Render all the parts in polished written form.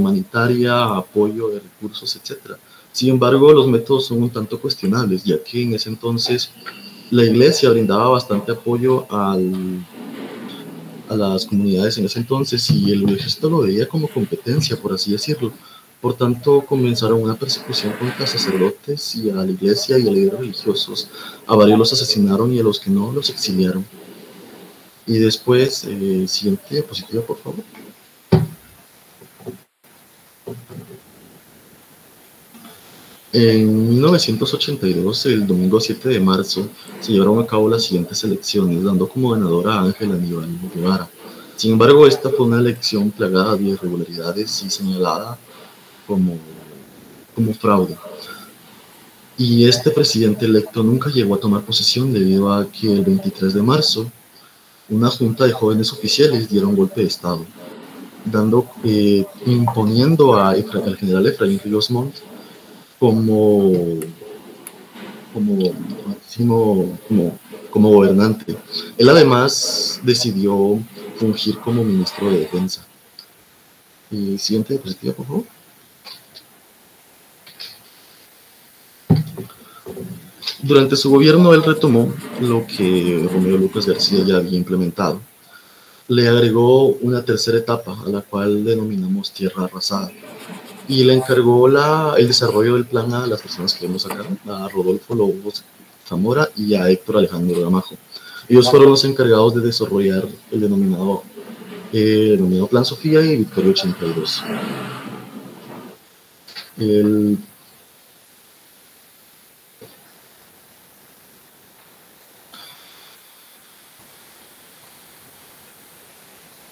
humanitaria, apoyo de recursos, etc. Sin embargo, los métodos son un tanto cuestionables, ya que en ese entonces la iglesia brindaba bastante apoyo a las comunidades en ese entonces y el ejército lo veía como competencia, por así decirlo. Por tanto, comenzaron una persecución contra sacerdotes y a la iglesia y a líderes religiosos. A varios los asesinaron y a los que no los exiliaron. Y después, siguiente diapositiva, por favor. En 1982, el domingo 7 de marzo, se llevaron a cabo las siguientes elecciones, dando como ganadora a Ángel Aníbal Guevara. Sin embargo, esta fue una elección plagada de irregularidades y señalada como fraude. Y este presidente electo nunca llegó a tomar posesión debido a que el 23 de marzo una junta de jóvenes oficiales dieron un golpe de estado, imponiendo al general Efraín Ríos Montt como gobernante. Él además decidió fungir como ministro de defensa. Siguiente diapositiva, por favor. Durante su gobierno él retomó lo que Romeo Lucas García ya había implementado. Le agregó una tercera etapa, a la cual denominamos tierra arrasada, y le encargó el desarrollo del plan a las personas que vemos acá, a Rodolfo Lobos Zamora y a Héctor Alejandro Gramajo. Ellos fueron los encargados de desarrollar el denominado Plan Sofía y Victoria 82.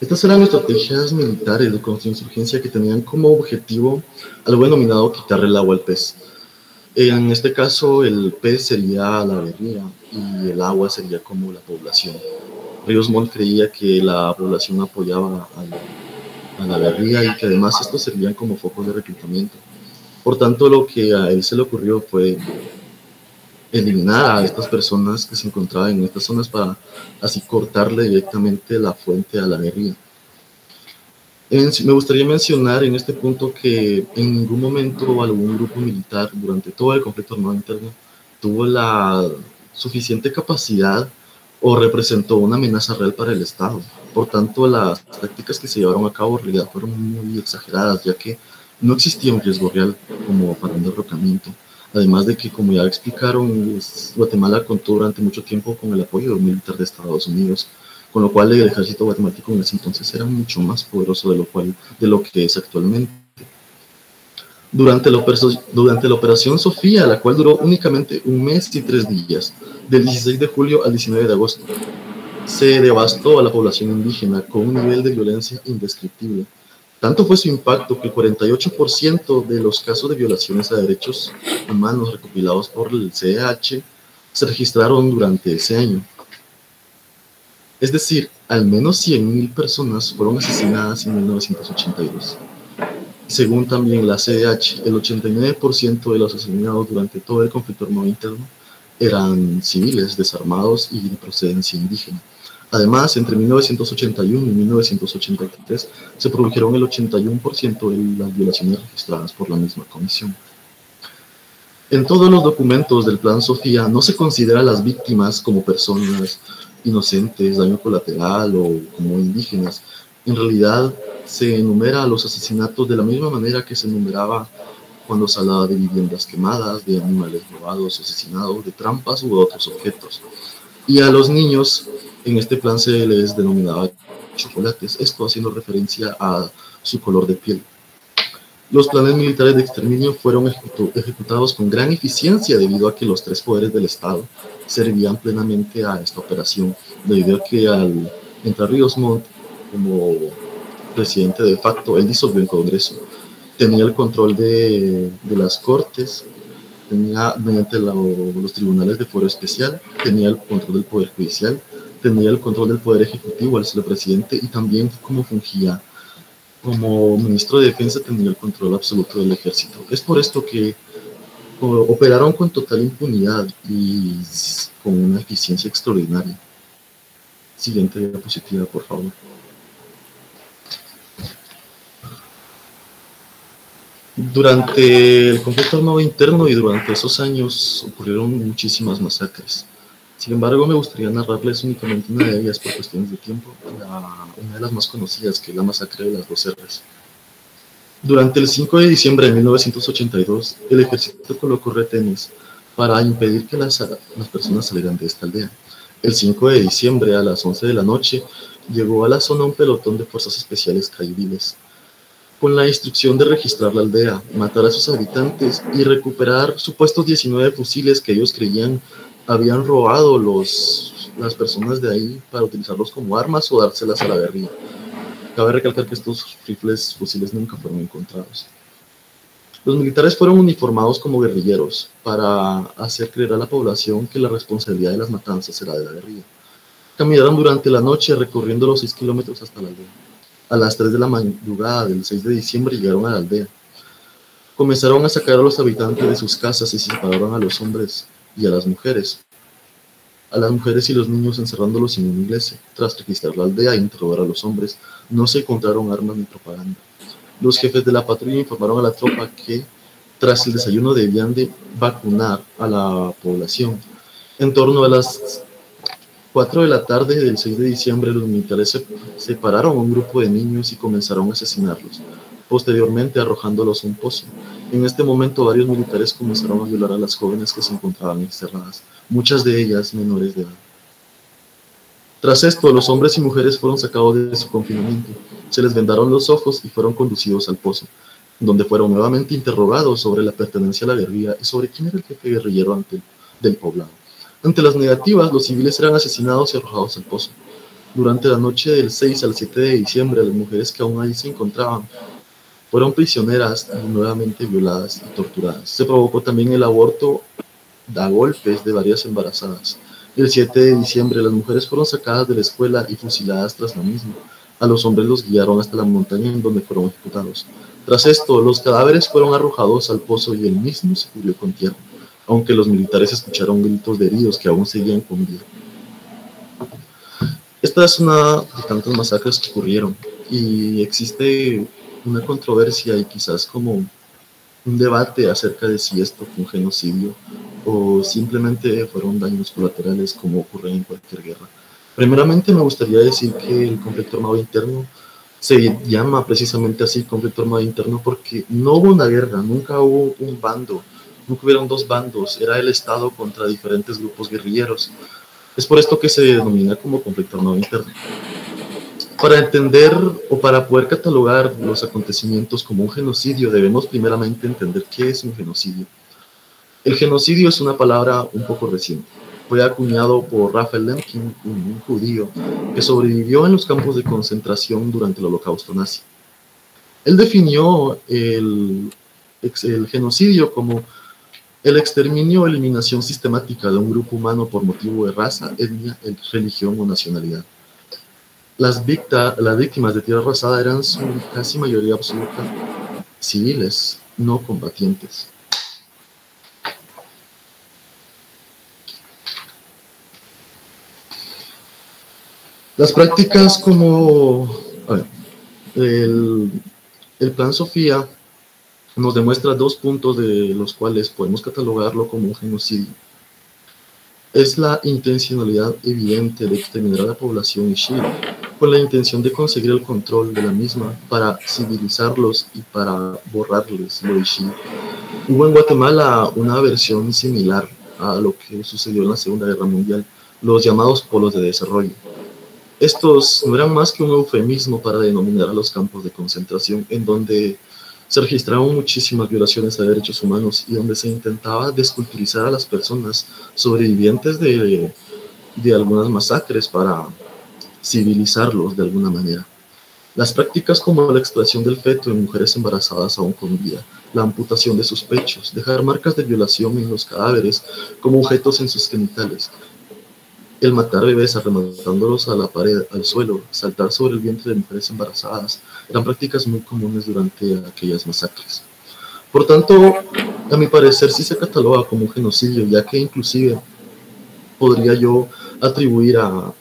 Estas eran estrategias militares de contrainsurgencia que tenían como objetivo algo denominado quitarle el agua al pez. En este caso, el pez sería la guerrilla y el agua sería como la población. Ríos Montt creía que la población apoyaba a la guerrilla y que además estos servían como focos de reclutamiento. Por tanto, lo que a él se le ocurrió fue eliminar a estas personas que se encontraban en estas zonas para así cortarle directamente la fuente a la guerrilla. Me gustaría mencionar en este punto que en ningún momento algún grupo militar durante todo el conflicto armado interno tuvo la suficiente capacidad o representó una amenaza real para el Estado. Por tanto, las tácticas que se llevaron a cabo en realidad fueron muy exageradas, ya que no existía un riesgo real como para un derrocamiento. Además de que, como ya explicaron, Guatemala contó durante mucho tiempo con el apoyo militar de Estados Unidos, con lo cual el ejército guatemalteco en ese entonces era mucho más poderoso de lo que es actualmente. Durante la Operación Sofía, la cual duró únicamente 1 mes y 3 días, del 16 de julio al 19 de agosto, se devastó a la población indígena con un nivel de violencia indescriptible. Tanto fue su impacto que el 48% de los casos de violaciones a derechos humanos recopilados por el CEH se registraron durante ese año. Es decir, al menos 100,000 personas fueron asesinadas en 1982. Según también la CEH, el 89% de los asesinados durante todo el conflicto armado interno eran civiles, desarmados y de procedencia indígena. Además, entre 1981 y 1983 se produjeron el 81% de las violaciones registradas por la misma comisión. En todos los documentos del Plan Sofía no se considera a las víctimas como personas inocentes, daño colateral o como indígenas. En realidad se enumera a los asesinatos de la misma manera que se enumeraba cuando se hablaba de viviendas quemadas, de animales robados, asesinados, de trampas u otros objetos. Y a los niños en este plan se les denominaba chocolates, esto haciendo referencia a su color de piel. Los planes militares de exterminio fueron ejecutados con gran eficiencia debido a que los 3 poderes del Estado servían plenamente a esta operación, debido a que al entrar Ríos Montt como presidente de facto, él disolvió el Congreso, tenía el control de las cortes, tenía mediante los tribunales de fuero especial, tenía el control del poder judicial, tenía el control del poder ejecutivo al ser el presidente y también como fungía como ministro de defensa tenía el control absoluto del ejército. Es por esto que operaron con total impunidad y con una eficiencia extraordinaria. Siguiente diapositiva, por favor. Durante el conflicto armado interno y durante esos años ocurrieron muchísimas masacres. Sin embargo, me gustaría narrarles únicamente una de ellas por cuestiones de tiempo, una de las más conocidas, que es la masacre de las 2 R's. Durante el 5 de diciembre de 1982, el ejército colocó retenes para impedir que las personas salieran de esta aldea. El 5 de diciembre, a las 11 de la noche, llegó a la zona un pelotón de fuerzas especiales caiviles, con la instrucción de registrar la aldea, matar a sus habitantes y recuperar supuestos 19 fusiles que ellos creían habían robado las personas de ahí para utilizarlos como armas o dárselas a la guerrilla. Cabe recalcar que estos fusiles nunca fueron encontrados. Los militares fueron uniformados como guerrilleros para hacer creer a la población que la responsabilidad de las matanzas era de la guerrilla. Caminaron durante la noche recorriendo los 6 kilómetros hasta la aldea. A las 3 de la madrugada del 6 de diciembre llegaron a la aldea. Comenzaron a sacar a los habitantes de sus casas y separaron a los hombres y a las mujeres. A las mujeres y los niños encerrándolos en una iglesia. Tras registrar la aldea e interrogar a los hombres, no se encontraron armas ni propaganda. Los jefes de la patrulla informaron a la tropa que, tras el desayuno, debían de vacunar a la población. En torno a las 4 de la tarde del 6 de diciembre, los militares separaron a un grupo de niños y comenzaron a asesinarlos, posteriormente arrojándolos a un pozo. En este momento, varios militares comenzaron a violar a las jóvenes que se encontraban encerradas, muchas de ellas menores de edad. Tras esto, los hombres y mujeres fueron sacados de su confinamiento, se les vendaron los ojos y fueron conducidos al pozo, donde fueron nuevamente interrogados sobre la pertenencia a la guerrilla y sobre quién era el jefe guerrillero del poblado. Ante las negativas, los civiles eran asesinados y arrojados al pozo. Durante la noche del 6 al 7 de diciembre, las mujeres que aún ahí se encontraban fueron prisioneras y nuevamente violadas y torturadas. Se provocó también el aborto a golpes de varias embarazadas. El 7 de diciembre, las mujeres fueron sacadas de la escuela y fusiladas tras lo mismo. A los hombres los guiaron hasta la montaña en donde fueron ejecutados. Tras esto, los cadáveres fueron arrojados al pozo y el mismo se cubrió con tierra, aunque los militares escucharon gritos de heridos que aún seguían con vida. Esta es una de tantas masacres que ocurrieron y existe una controversia y quizás como un debate acerca de si esto fue un genocidio o simplemente fueron daños colaterales como ocurre en cualquier guerra. Primeramente me gustaría decir que el conflicto armado interno se llama precisamente así, conflicto armado interno, porque no hubo una guerra, nunca hubo un bando, nunca hubieron dos bandos, era el Estado contra diferentes grupos guerrilleros. Es por esto que se denomina como conflicto armado interno. Para entender o para poder catalogar los acontecimientos como un genocidio, debemos primeramente entender qué es un genocidio. El genocidio es una palabra un poco reciente. Fue acuñado por Raphael Lemkin, un judío que sobrevivió en los campos de concentración durante el Holocausto nazi. Él definió el genocidio como el exterminio o eliminación sistemática de un grupo humano por motivo de raza, etnia, religión o nacionalidad. Las víctimas de tierra arrasada eran su casi mayoría absoluta civiles, no combatientes. Las prácticas como el Plan Sofía nos demuestra 2 puntos de los cuales podemos catalogarlo como un genocidio. Es la intencionalidad evidente de exterminar a la población Ishí con la intención de conseguir el control de la misma para civilizarlos y para borrarles lo Ishí. Hubo en Guatemala una versión similar a lo que sucedió en la Segunda Guerra Mundial, los llamados polos de desarrollo. Estos no eran más que un eufemismo para denominar a los campos de concentración en donde se registraron muchísimas violaciones a derechos humanos y donde se intentaba desculturizar a las personas sobrevivientes de algunas masacres para civilizarlos de alguna manera. Las prácticas como la extracción del feto en mujeres embarazadas aún con vida, la amputación de sus pechos, dejar marcas de violación en los cadáveres como objetos en sus genitales, el matar bebés arrematándolos a la pared, al suelo, saltar sobre el vientre de mujeres embarazadas, eran prácticas muy comunes durante aquellas masacres. Por tanto, a mi parecer sí se cataloga como un genocidio, ya que inclusive podría yo atribuir a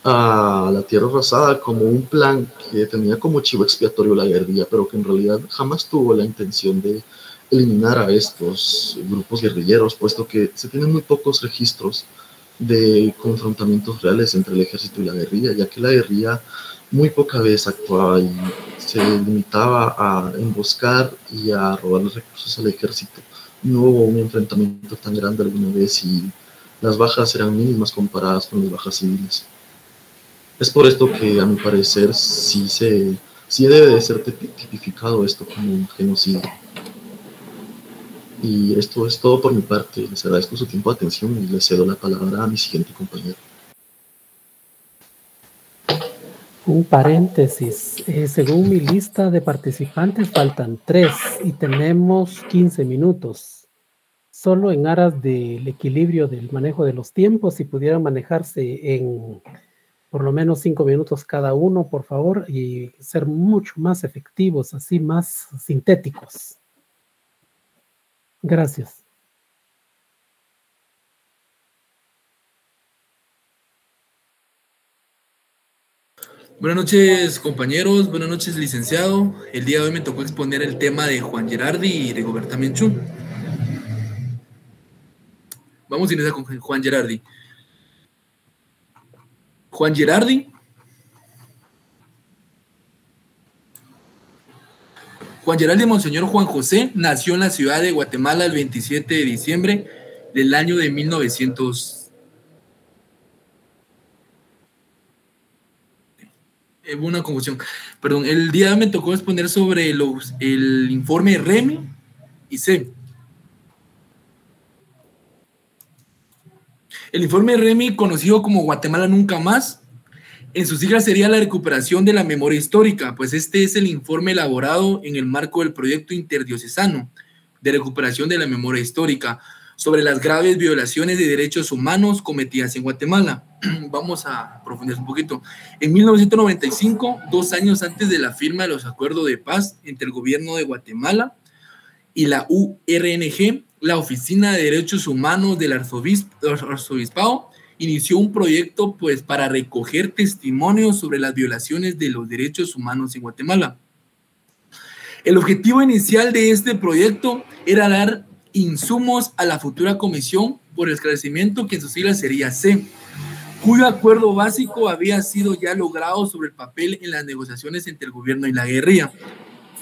a la tierra arrasada como un plan que tenía como chivo expiatorio la guerrilla, pero que en realidad jamás tuvo la intención de eliminar a estos grupos guerrilleros, puesto que se tienen muy pocos registros de confrontamientos reales entre el ejército y la guerrilla, ya que la guerrilla muy poca vez actuaba y se limitaba a emboscar y a robar los recursos al ejército. No hubo un enfrentamiento tan grande alguna vez y las bajas eran mínimas comparadas con las bajas civiles. Es por esto que, a mi parecer, sí debe de ser tipificado esto como un genocidio. Y esto es todo por mi parte. Les agradezco su tiempo de atención y les cedo la palabra a mi siguiente compañero. Un paréntesis. Según mi lista de participantes, faltan 3 y tenemos 15 minutos. Solo en aras del equilibrio del manejo de los tiempos, si pudieran manejarse en por lo menos 5 minutos cada uno, por favor, y ser mucho más efectivos, así más sintéticos. Gracias. Buenas noches, compañeros. Buenas noches, licenciado. El día de hoy me tocó exponer el tema de Juan Gerardi y de Goberta Menchú. Vamos a iniciar con Juan Gerardi. Juan Gerardi Monseñor Juan José nació en la ciudad de Guatemala el 27 de diciembre del año de 1900. Una confusión. Perdón, el día de hoy me tocó exponer sobre el informe REMI y C. El informe REMI, conocido como Guatemala Nunca Más, en sus siglas sería la recuperación de la memoria histórica, pues este es el informe elaborado en el marco del proyecto interdiocesano de recuperación de la memoria histórica sobre las graves violaciones de derechos humanos cometidas en Guatemala. Vamos a profundizar un poquito. En 1995, 2 años antes de la firma de los acuerdos de paz entre el gobierno de Guatemala y la URNG, la Oficina de Derechos Humanos del Arzobispado inició un proyecto pues, para recoger testimonios sobre las violaciones de los derechos humanos en Guatemala. El objetivo inicial de este proyecto era dar insumos a la futura comisión por el esclarecimiento, que en sus siglas sería C, cuyo acuerdo básico había sido ya logrado sobre el papel en las negociaciones entre el gobierno y la guerrilla.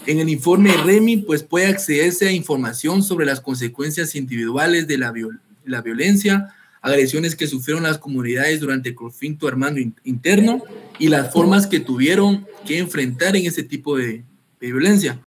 En el informe REMI pues, puede accederse a información sobre las consecuencias individuales de la violencia, agresiones que sufrieron las comunidades durante el conflicto armado interno y las formas que tuvieron que enfrentar en ese tipo de violencia.